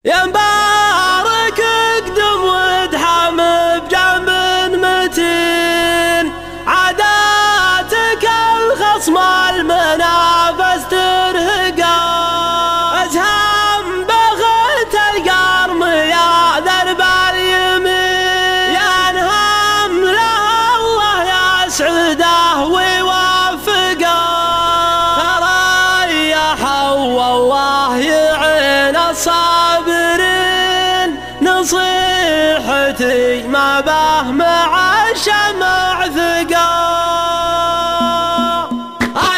يا مبارك اقدم وادحم بجنب متين، عاداتك الخصم المنافس ترهقه، ازهم بغيت القرم يا درب اليمين، ينهم له الله يسعده ويوفقه، تريح والله يعين الصابرين، نصيحتي ما به مع الشمع ثقة.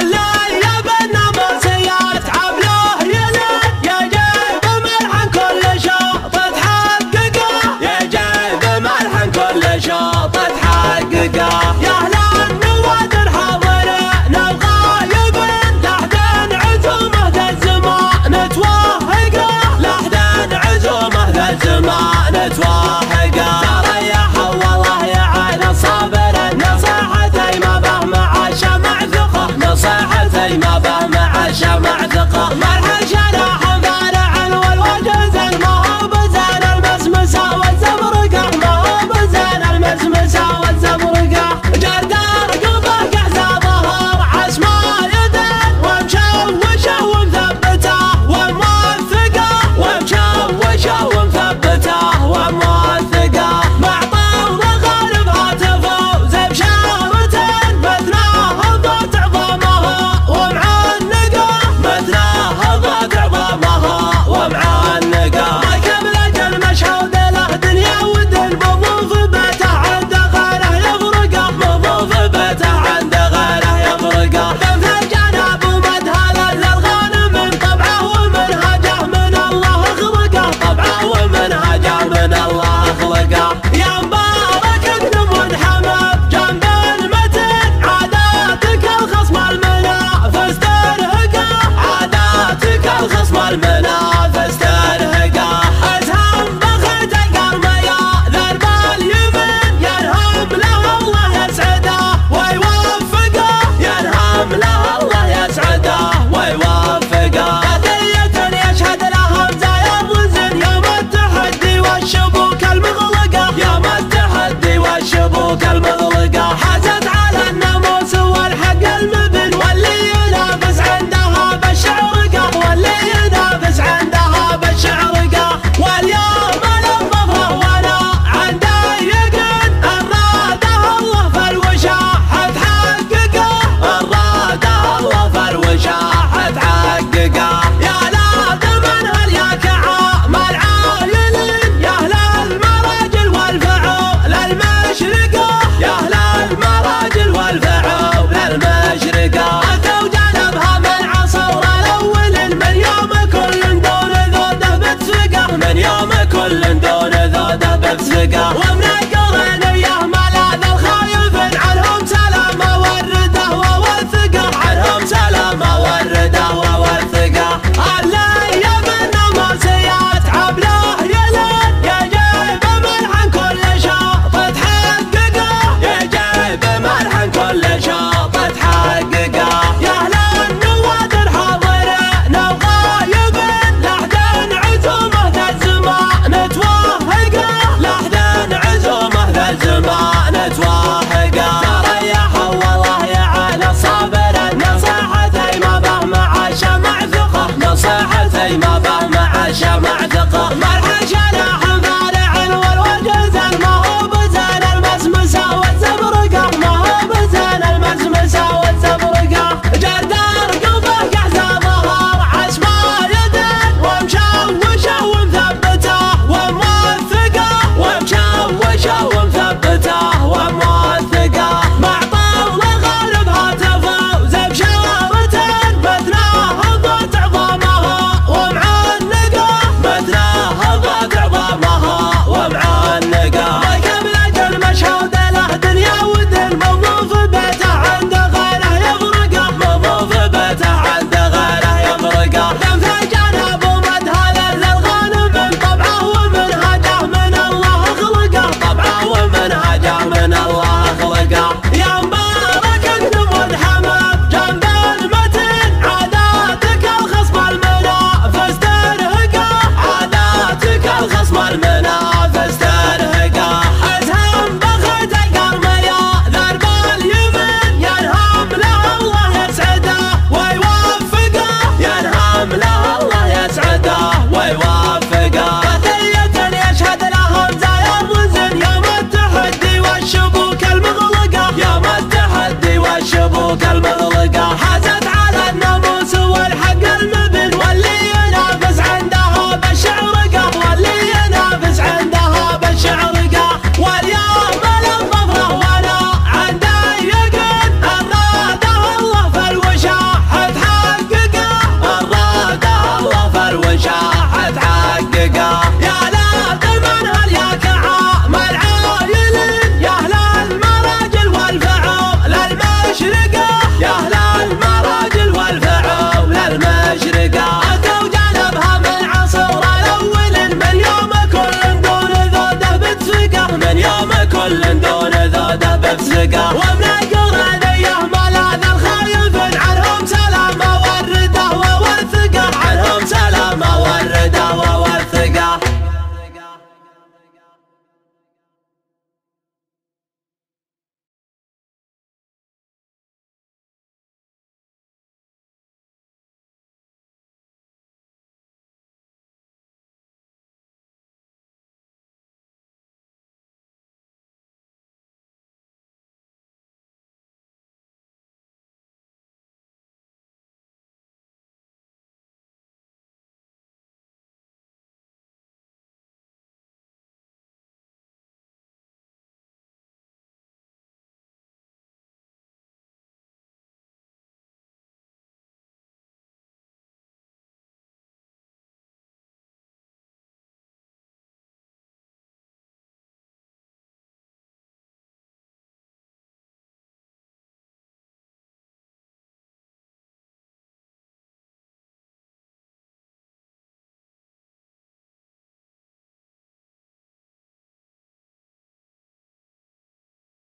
الليل يا بالنبسيات عبله يلد، يجيب ملحن كل شوط تحققه، يجيب ملحن كل شوط تحققه. يا أهل النوادر حاضرين الغايبين، لحد عزومه ذا الزمان توهقه، لحد عزومه ذا الزمان توهقه. تريح والله يعين الصابرين، نصيحتي ما به مع الشمع ثقه، نصيحتي ما به مع الشمع ثقه. مرحل شلاح بارع والوجه ما هو بزين المسمسه والزبرقه، ما هو بزين المسمسه والزبرقه. جردار قلبه قحزه ظهر عسمه يدين، ومشوشه ومثبته وموثقه، ومشوشه ومثبته وموثقه. معطى وغالب هاتفه زي بشارتين، مثناه ضغط عظامها ومعانقه، مثناه ضغط عظامها ومعانقه. راكب لجل مشهود له دنيا ودين، مضوف بيته عند غيره يفرقه، مضوف بيته عند غيره يفرقه. مثل جناب ومدهله للغانم، طبعه ومنهجه من الله خلقه، طبعه ومنهجه من الله خلقه. يا مبارك اقدم وادحم بجنب المتين، عاداتك الخصم المنافس ترهقه، عاداتك الخصم المنافس ترهقه. ازهم بخيت القرم يا درب اليمين، ينهم له الله يسعده ويوفقه، ينهم له الله يسعده ويوفقه. قضية يشهد لها مزايا الرزن، يوم التحدي والشبوك المغلقه، يوم التحدي والشبوك المغلقه. حازت على الناموس والحق المبين، واللي ينافس عندها بالشعرقه، واللي ينافس عندها بالشعرقه. واليوم نظفها وانا عندي يقين، اراده الله في الوشاح تحققه، اراده الله في الوشاح تحققه. يا لازم انهل يا كعام العايلين، يا اهل المراجل والفعول المشرقه، يا اهل المراجل والفعول المشرقه. اتوا جانبها من عصور الاولين، من يوم كل دون ذوده بتفقه، من يوم كل دون ذوده بتفقه. ومن القرنيه ملاذ الخايفين، عنهم سلامه والرده ووثقه، عنهم سلامه والرده ووثقه. الليل يا بالنماسيات عبله يلد، يجيب ملحن كل شوط تحققه، يجيب ملحن كل شوط تحققه. يا أهل النوادر حاضرين الغايبين، لحد عزومه ذا الزمان توهقه، لحد عزومه ممزقة